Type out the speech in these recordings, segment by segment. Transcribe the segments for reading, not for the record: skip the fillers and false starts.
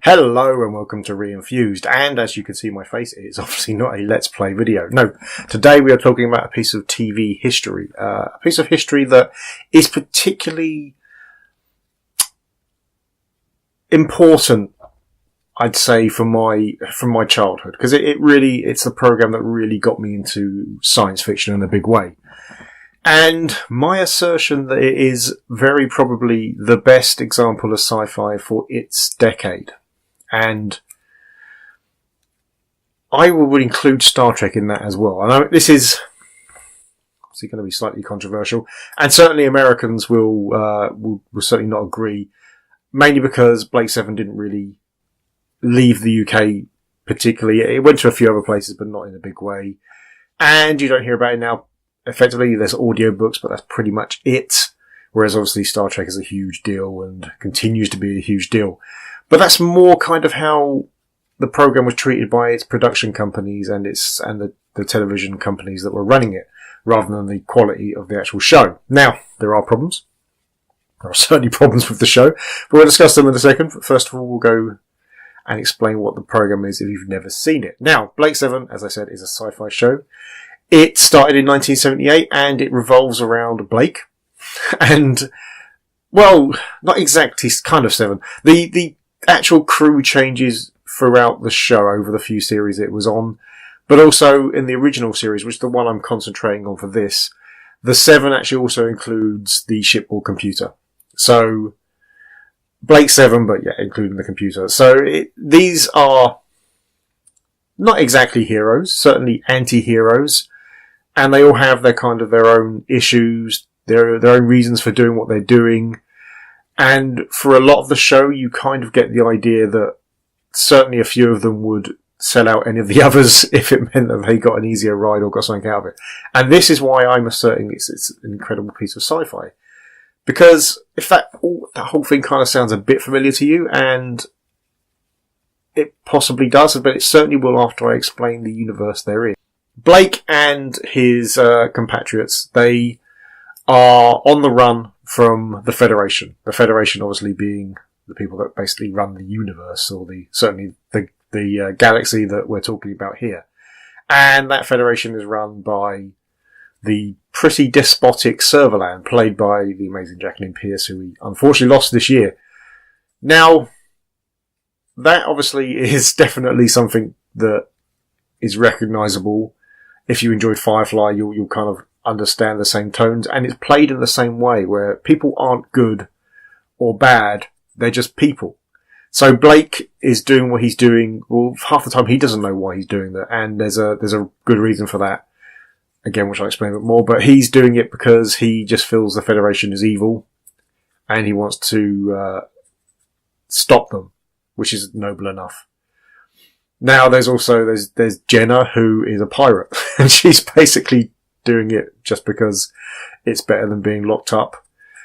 Hello and welcome to Re-enthused, and as you can see my face, it is obviously not a Let's Play video. No, today we are talking about a piece of TV history. A piece of history that is particularly important, I'd say, from my childhood, because it's the program that really got me into science fiction in a big way. And my assertion that it is very probably the best example of sci-fi for its decade. And I would include Star Trek in that as well. I know this is obviously going to be slightly controversial, and certainly Americans will certainly not agree, mainly because Blake 7 didn't really leave the UK particularly. It went to a few other places, but not in a big way. And you don't hear about it now. Effectively, there's audiobooks, but that's pretty much it. Whereas obviously Star Trek is a huge deal and continues to be a huge deal. But that's more kind of how the program was treated by its production companies and the television companies that were running it, rather than the quality of the actual show. Now, there are problems. There are certainly problems with the show, but we'll discuss them in a second. First of all, we'll go and explain what the program is if you've never seen it. Now, Blake 7, as I said, is a sci-fi show. It started in 1978 and it revolves around Blake. And, well, not exactly, kind of 7. The actual crew changes throughout the show over the few series it was on, but also in the original series, which is the one I'm concentrating on for this, the 7 actually also includes the shipboard computer. So, Blake 7, but yeah, including the computer. So, these are not exactly heroes, certainly anti-heroes, and they all have their own issues, their own reasons for doing what they're doing. And for a lot of the show, you kind of get the idea that certainly a few of them would sell out any of the others if it meant that they got an easier ride or got something out of it. And this is why I'm asserting it's an incredible piece of sci-fi. Because if that whole thing kind of sounds a bit familiar to you, and it possibly does, but it certainly will after I explain the universe they're in. Blake and his compatriots, they are on the run from the Federation. The Federation obviously being the people that basically run the universe, or certainly the galaxy that we're talking about here. And that Federation is run by the pretty despotic Servalan, played by the amazing Jacqueline Pearce, who we unfortunately lost this year. Now, that obviously is definitely something that is recognisable. If you enjoyed Firefly, you'll kind of understand the same tones, and it's played in the same way, where people aren't good or bad, they're just people. So Blake is doing what he's doing. Well, half the time he doesn't know why he's doing that, and there's a good reason for that, again, which I'll explain a bit more, but he's doing it because he just feels the Federation is evil, and he wants to stop them, which is noble enough. Now there's Jenna, who is a pirate, and she's basically doing it just because it's better than being locked up.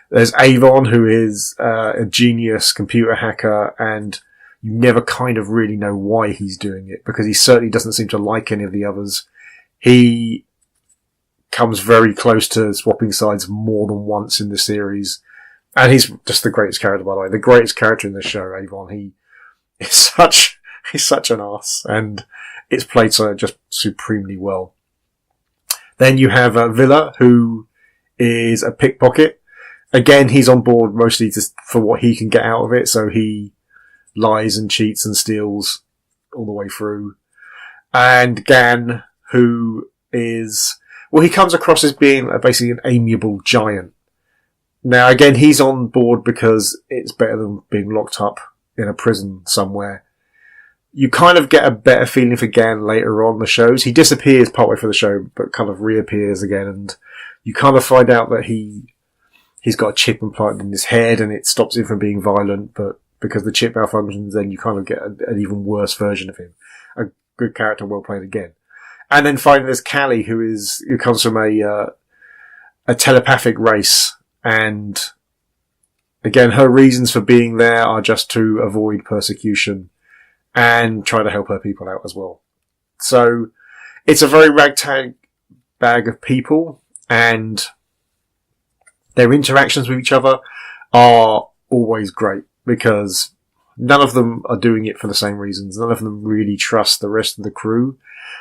There's Avon, who is a genius computer hacker, and you never kind of really know why he's doing it, because he certainly doesn't seem to like any of the others. He comes very close to swapping sides more than once in the series, and he's just the greatest character, by the way. The greatest character in the show, Avon. He's such an arse, and it's played so just supremely well. Then you have Villa, who is a pickpocket. Again, he's on board mostly just for what he can get out of it, so he lies and cheats and steals all the way through. And Gan, who is, well, he comes across as being basically an amiable giant. Now, again, he's on board because it's better than being locked up in a prison somewhere. You kind of get a better feeling for Gan later on in the shows. He disappears partway through the show, but kind of reappears again, and you kind of find out that he's got a chip implanted in his head, and it stops him from being violent, but because the chip malfunctions, then you kind of get an even worse version of him. A good character, well played again. And then finally there's Callie, who comes from a telepathic race, and again, her reasons for being there are just to avoid persecution and try to help her people out as well. So it's a very ragtag bag of people, and their interactions with each other are always great, because None of them are doing it for the same reasons. None of them really trust the rest of the crew.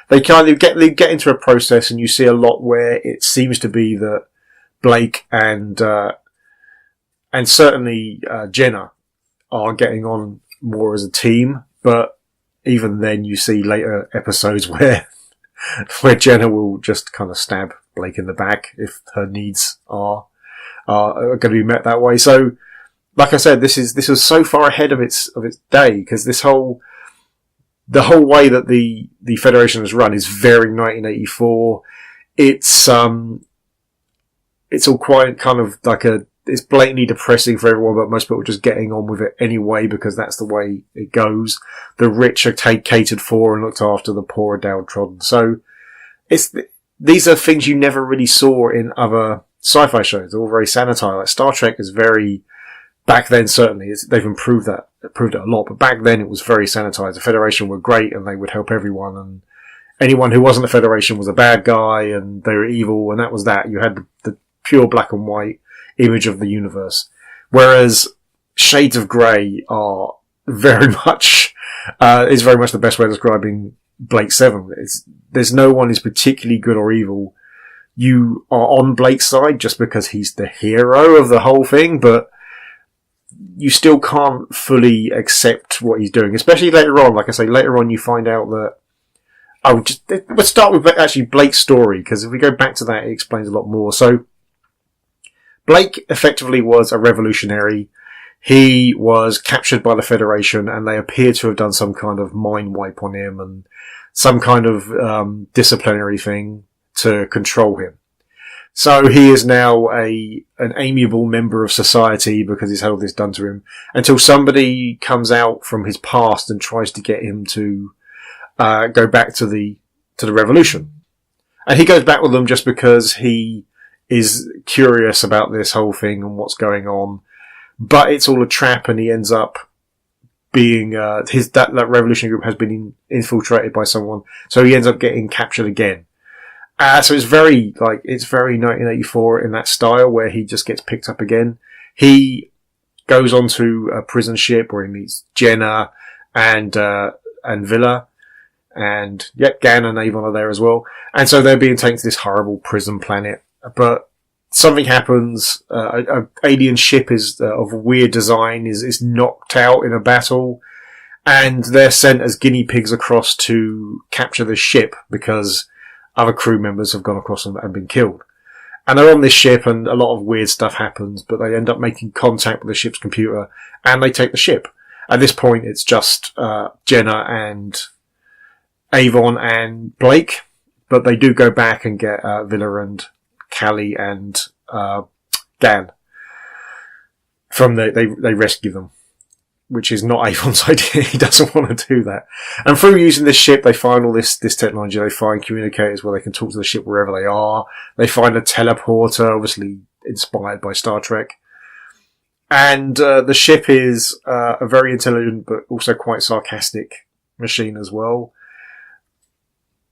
They kind of get into a process, and you see a lot where it seems to be that Blake and certainly Jenna are getting on more as a team. But even then, you see later episodes where Jenna will just kind of stab Blake in the back if her needs are going to be met that way. So, like I said, this was so far ahead of its day, because the whole way that the Federation is run is very 1984. It's all quite kind of like it's blatantly depressing for everyone, but most people are just getting on with it anyway because that's the way it goes. The rich are catered for and looked after, the poor are downtrodden. So these are things you never really saw in other sci-fi shows. They're all very sanitized. Like Star Trek is very, back then certainly, they've improved it a lot, but back then it was very sanitized. The Federation were great and they would help everyone, and anyone who wasn't the Federation was a bad guy and they were evil, and that was that. You had the pure black and white image of the universe. Whereas Shades of Grey are very much, is very much the best way of describing Blake 7. There's no one who's particularly good or evil. You are on Blake's side just because he's the hero of the whole thing, but you still can't fully accept what he's doing, especially later on. Like I say, later on you find out that, let's start with actually Blake's story, because if we go back to that, it explains a lot more. So, Blake effectively was a revolutionary. He was captured by the Federation, and they appear to have done some kind of mind wipe on him and some kind of disciplinary thing to control him. So he is now an amiable member of society because he's had all this done to him, until somebody comes out from his past and tries to get him to go back to the revolution. And he goes back with them just because he is curious about this whole thing and what's going on. But it's all a trap, and he ends up being that revolutionary group has been infiltrated by someone, so he ends up getting captured again. So it's very 1984 in that style, where he just gets picked up again. He goes onto a prison ship where he meets Jenna and Villa, and Gan and Avon are there as well. And so they're being taken to this horrible prison planet. But something happens. An alien ship is of weird design is knocked out in a battle, and they're sent as guinea pigs across to capture the ship because other crew members have gone across and been killed. And they're on this ship, and a lot of weird stuff happens, but they end up making contact with the ship's computer, and they take the ship. At this point, it's just Jenna and Avon and Blake, but they do go back and get Villa and Callie and Gan. They rescue them, which is not Avon's idea. He doesn't want to do that. And through using this ship, they find all this technology. They find communicators where they can talk to the ship wherever they are. They find a teleporter, obviously inspired by Star Trek. And the ship is a very intelligent but also quite sarcastic machine as well.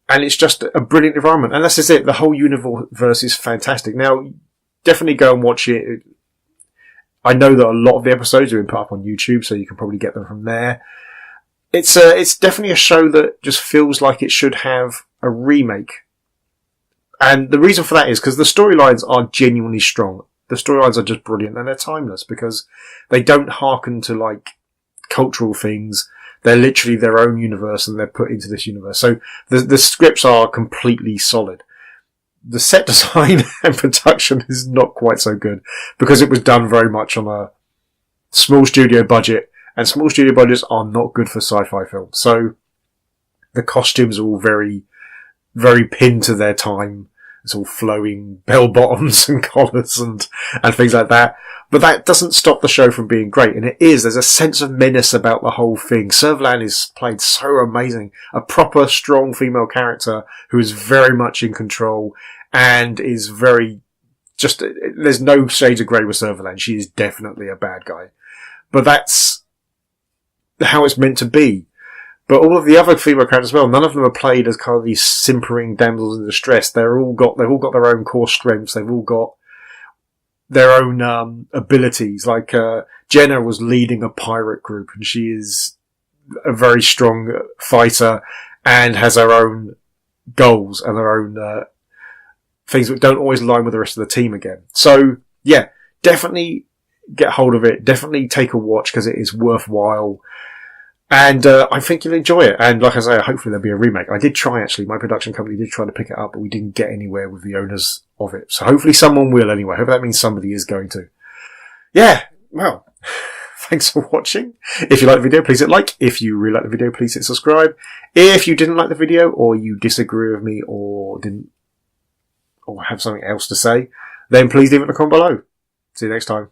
And it's just a brilliant environment. And that's just it. The whole universe is fantastic. Now, definitely go and watch it. I know that a lot of the episodes have been put up on YouTube, so you can probably get them from there. It's definitely a show that just feels like it should have a remake. And the reason for that is because the storylines are genuinely strong. The storylines are just brilliant, and they're timeless because they don't hearken to like cultural things. They're literally their own universe, and they're put into this universe. So the scripts are completely solid. The set design and production is not quite so good because it was done very much on a small studio budget, and small studio budgets are not good for sci-fi films. So the costumes are all very, very pinned to their time. It's all flowing bell bottoms and collars and things like that. But that doesn't stop the show from being great. And there's a sense of menace about the whole thing. Servalan is played so amazing. A proper strong female character who is very much in control and is very there's no shades of grey with Servalan. She is definitely a bad guy. But that's how it's meant to be. But all of the other female characters as well, none of them are played as kind of these simpering damsels in distress. They've all got their own core strengths. They've all got their own abilities. Like Jenna was leading a pirate group, and she is a very strong fighter and has her own goals and her own things that don't always align with the rest of the team again. So, yeah, definitely get hold of it. Definitely take a watch because it is worthwhile. And I think you'll enjoy it. And like I say, hopefully there'll be a remake. I did try, actually. My production company did try to pick it up, but we didn't get anywhere with the owners of it. So hopefully someone will anyway. Hopefully that means somebody is going to. Yeah, well, thanks for watching. If you like the video, please hit like. If you really like the video, please hit subscribe. If you didn't like the video, or you disagree with me, or have something else to say, then please leave it in the comment below. See you next time.